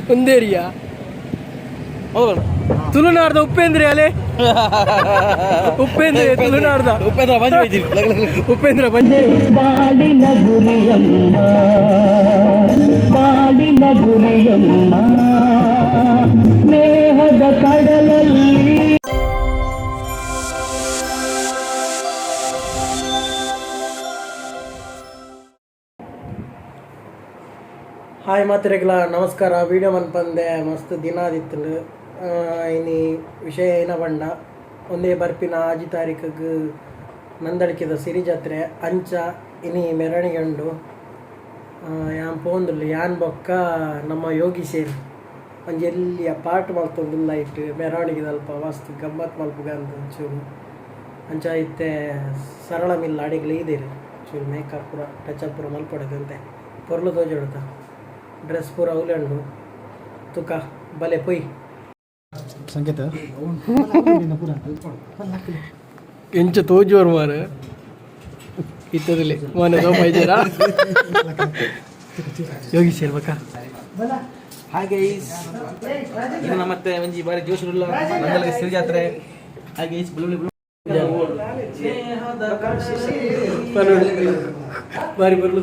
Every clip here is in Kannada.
ಕುಂದೇರಿಯ ತುಳುನಾಡ್ದ ಉಪೇಂದ್ರ ಅಲೆ ಉಪೇಂದ್ರ ತುಳುನಾಡ್ದ ಉಪೇಂದ್ರ ಬಂಜೆ ಬಾಡಿನ ಗುರಿಯಮ್ಮ ಸ್ನೇಹದ ಕಡಲಲ್ಲಿ. ಹಾಯ್ ಮಾತ್ರೆಗಳ ನಮಸ್ಕಾರ. ವೀಡಿಯೋ ಮನ್ಪಂದೆ ಮಸ್ತ್ ದಿನ ಆದಿತ್ತು. ಇನಿ ವಿಷಯ ಏನ ಬಂಡ ಒಂದೇ ಬರ್ಪಿನ 5 ತಾರೀಕಿಗೆ ನಂದಳಿಕೆದ ಸಿರಿ ಜಾತ್ರೆ ಅಂಚ ಇನಿ ಮೆರವಣಿಗೆ ಉಂಡು. ಯಾನ್ ಪೋಂದುಲ್ಲು ಯಾನ್ ಬೊಕ್ಕ ನಮ್ಮ ಯೋಗಿ ಸೇರಿ ಒಂಜಿ ಎಲ್ಲಿಯ ಪಾಟ್ ಮಲ್ತೊಂದುಲ್ಲ ಇಟ್ಟು ಮೆರವಣಿಗೆ ಅಲ್ಪ ಮಸ್ತ್ ಗಮ್ಮತ್ ಮಲ್ಪುಗ ಅಂತ ಚೂರು ಅಂಚ ಇತ್ತೆ ಸರಳ ಮಿಲ್ಲ ಅಡಿಗಳು ಇದೀರಿ ಚೂರು ಮೇಕಪ್ ಪೂರ ಟಚಪ್ ಪೂರ ಮಲ್ಪೊಡದಂತೆ ಪೊರ್ಲು ತೋಜೊಡ್ತ ಡ್ರೆಸ್ ಪೂರ ಉಲೆಂಡು ತುಕ ಬಲೆ ಪೊಯ್ ಸಂಕೇತ ಎಂಚ ತೋಜೋರು ಮಾರ ಇತ್ತದಲ್ಲಿ ಮನೆ ಮೈಜರ ಯೋಗಿ ಸೇರ್ಬೇಕ. ಹಾಗೆ ಇನ್ನು ಮತ್ತೆ ಒಂಜಿ ಬಾರಿ ಜೋಶುಲ್ಲ ನಂದಲಿಗೆ ಸಿರಿ ಜಾತ್ರೆ ಹಾಗೆ ಬಾರಿ ಬರ್ಲು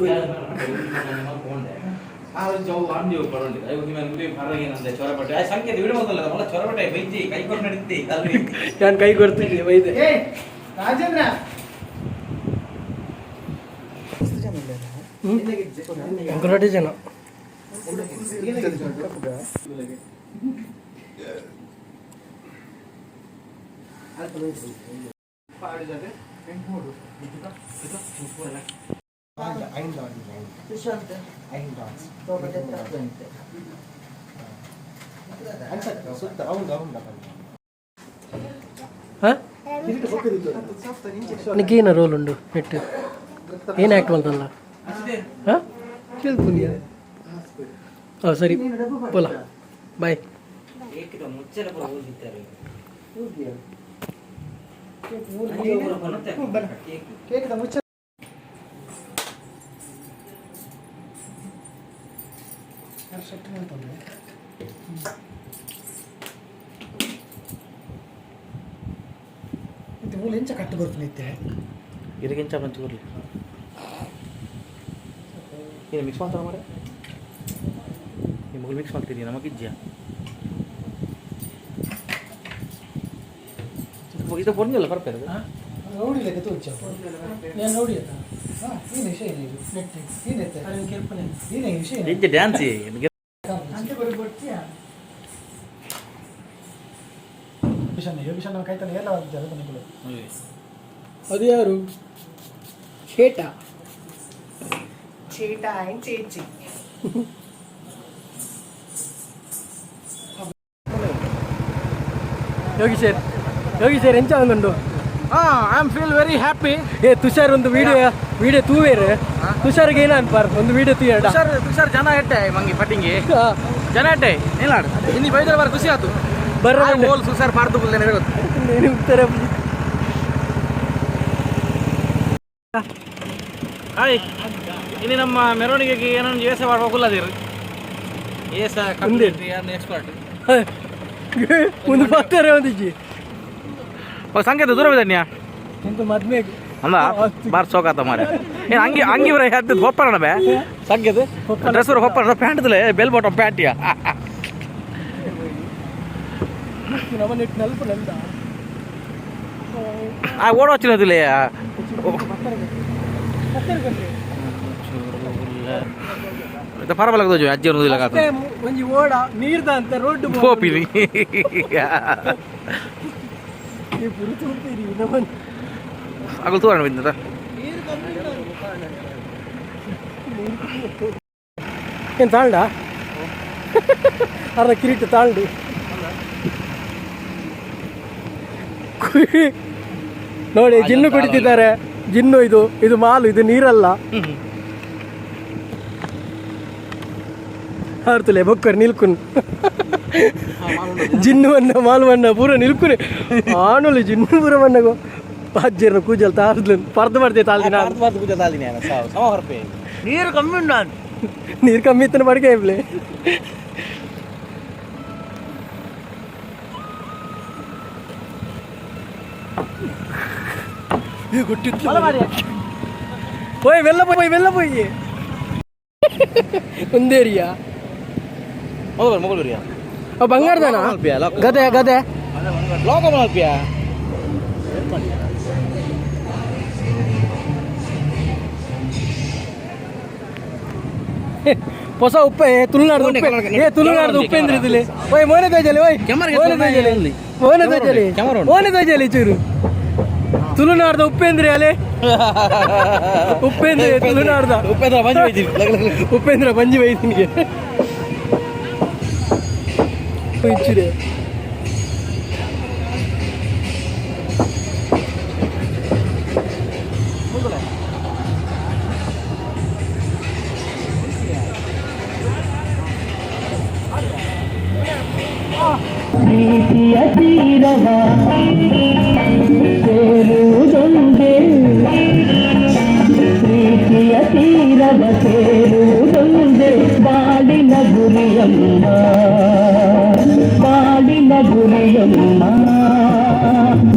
ನಾನು ಕೈ ಕೊಡ್ತೀನಿ ವೈದ್ಯ ರಾಜೇಂದ್ರ ಒಂಕರೊಟ್ಟೆ ಜನ నీకేన రోల్ ఉండు పెట్టు ఏం యాక్ట్ ಮಾಡ್ತಲ್ಲ ಕೇಳ್ತೀನಿ ಸರಿ ಬೋಲ ಬಾಯ್. ಎಂಚ ಕಟ್ಟು ಬರ್ತೀನಿ ಇದಕ್ಕಿಂತ ಮಂಚು ಬರಲಿ ಏನು ಮಿಕ್ಸ್ ಮಾಡ್ತಾರ ಮಾರೆ ನಿಮಗೆ ಮಿಕ್ಸ್ ಮಾಡ್ತೀರಿ ನಮಗಿಜ್ಜ ಇದು ಬಂದಿಲ್ಲ ಬರ್ತಾರೆ ನೋಡಿಲ್ಲ ಡ್ಯಾನ್ಸ್ ಅದು ಯಾರು ಚೇಟ ചേട്ടാ ചേച്ചി ಯೋಗಿ ಸರ್ ಎಂಚ ಒಂದುಂಡು I am feel very happy. Tushar ಒಂದು ವಿಡಿಯೋ ತೂವೇರು ತುಷಾರ್ಗೆ ಏನ ಅನ್ಪಾರ ಒಂದು ವಿಡಿಯೋ ತೂಯಡ ತುಷಾರ್ ಜನ ಎಟ್ಟೆ ಮಂಗಿ ಪಟ್ಟಿಂಗಿ ಜನ ಎಟ್ಟೆ ಏನಾಡು ಇನ್ನು ಬೈದ್ರೆ ಬಾರ ಖುಷಿ ಆಯ್ತು ಬರ್ರ ಬೋಲ್ ತುಷಾರ್ ಪಾಡ್ದು ಬುಲ್ಲೆ ನನಗೆ ಗೊತ್ತು ಉತ್ತರ. ಹಾಯ್ ಇನ್ನು ನಮ್ಮ ಮೆರವಣಿಗೆಗೆ ಏನೊಂದು ಏಸ ಮಾಡ್ಬೋದಿಲ್ಲ ಏಸ ಯಾರನ್ನ ಎಕ್ಸ್ಪರ್ಟ್ ಒಂದು ಬರ್ತಾರೆ ಒಂದಿಜ್ಜಿ ಸಂಕೇತ ದೂರ ಬಿದ್ದಾನ್ಯಾ ಎಂತ ಮದ್ವೆ ಅಲ್ಲ ಬಾರ್ ಸೋಕಾತ ಮಾರೆ ಏನು ಅಂಗಿ ಬರ ಹತ್ತಿದ ಹೊಪ್ಪಣ ಬೇ ಸಂಕೇತ ಡ್ರೆಸ್ ಬರ ಹೊಪ್ಪಣ ಪ್ಯಾಂಟ್ ಬೆಲ್ ಬಾಟಮ್ ಪ್ಯಾಂಟಿಯಾ ನಮ್ಮನ್ನಿಟ್ಟು ನೆನಪು ನಂದ ಓಡೋಚ್ಚಿನದಿಲ್ಲ ಪರವಾಗಿಲ್ಲ ತೋಜು ಅಜ್ಜಿ ಅನ್ನೋದಿಲ್ಲ ಒಂಜಿ ಓಡ ನೀರ್ದ ಅಂತ ರೋಡ್ ಹೋಪಿರಿ ಆಗಲ್ ತೋರಣ ಬಿದ್ದ ಏನು ತಾಳ್ಡ ಅರ್ಧ ಕಿರೀಟ ತಾಳ್ಡು ನೋಡಿ ಜಿನ್ನು ಕುಡಿತಿದ್ದಾರೆ. ಜಿನ್ನು ಇದು ಮಾಲು, ಇದು ನೀರಲ್ಲ. ಆರ್ತಲೆ ಬೊಕ್ಕರ್ ನಿಲ್ಕುನ್ ಜಿನ್ನು ಅನ್ನ ಮಾಲು ಅನ್ನ ಪೂರ ನಿಲ್ಕುನೆ ಆನೋಲಿ ಜಿನ್ನು ಪೂರ ಮನ್ನಗೋ ಪಾಜ್ಜರ್ನ ಕೂಜಲ್ ತಾರ್ದು ಪರ್ದು ಮಾಡ್ತೇ ತಾಳ್ದಿನ ನೀರು ಕಮ್ಮಿ ಉಂಟು ನೀರು ಕಮ್ಮಿ ಇತ್ತನ ಬಡ್ಗೆ ಇಬ್ಲೆ పోయి వెళ్ళపోయి ఉందేరియా ಮೊಗಲ್ ಬಿರಿಯಾ ಬಂಗಾರದಾನ ಗದೆ ಲೋಕ ಮಲ್ಪಿಯಾ ಹೊಸ ಉಪ್ಪೆ ತುಳುನಾಡು ಉಪ್ಪೇಂದ್ರ ಇದಿಲ್ಲ ಓಯ್ ಮೋನೆ ತೋಜಲಿ ಮೋನೆ ತೋಜಲಿ ಚೂರು ತುಳುನಾಡ್ದ ಉಪ್ಪೇಂದ್ರ ಅಲೆ ಉಪ್ಪೇಂದ್ರ ತುಳುನಾಡ್ದ ಉಪ್ಪೇಂದ್ರ ಬಂಜಿ ವೈದ್ಯನಿಗೆ ಇಚ್ಚಿದೆ ಪ್ರೀತಿಯ ತೀರವ ಸೇರುವುದೊಂದೇ ಪ್ರೀತಿಯ ತೀರವ ಸೇರುವುದೊಂದೇ ಬಾಳಿನ ಗುರಿಯಮ್ಮ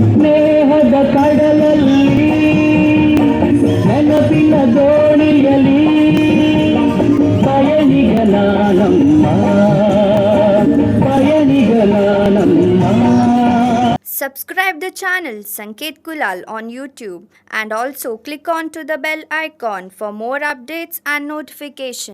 ಸ್ನೇಹದ ಕಡಲಲ್ಲಿ ನೆನಪಿನ ದೋಣಿಯಲಿ ಪಯಣಿಗನಾನಮ್ಮ Subscribe the channel Sanket Kulal on YouTube and also click on to the bell icon for more updates and notifications.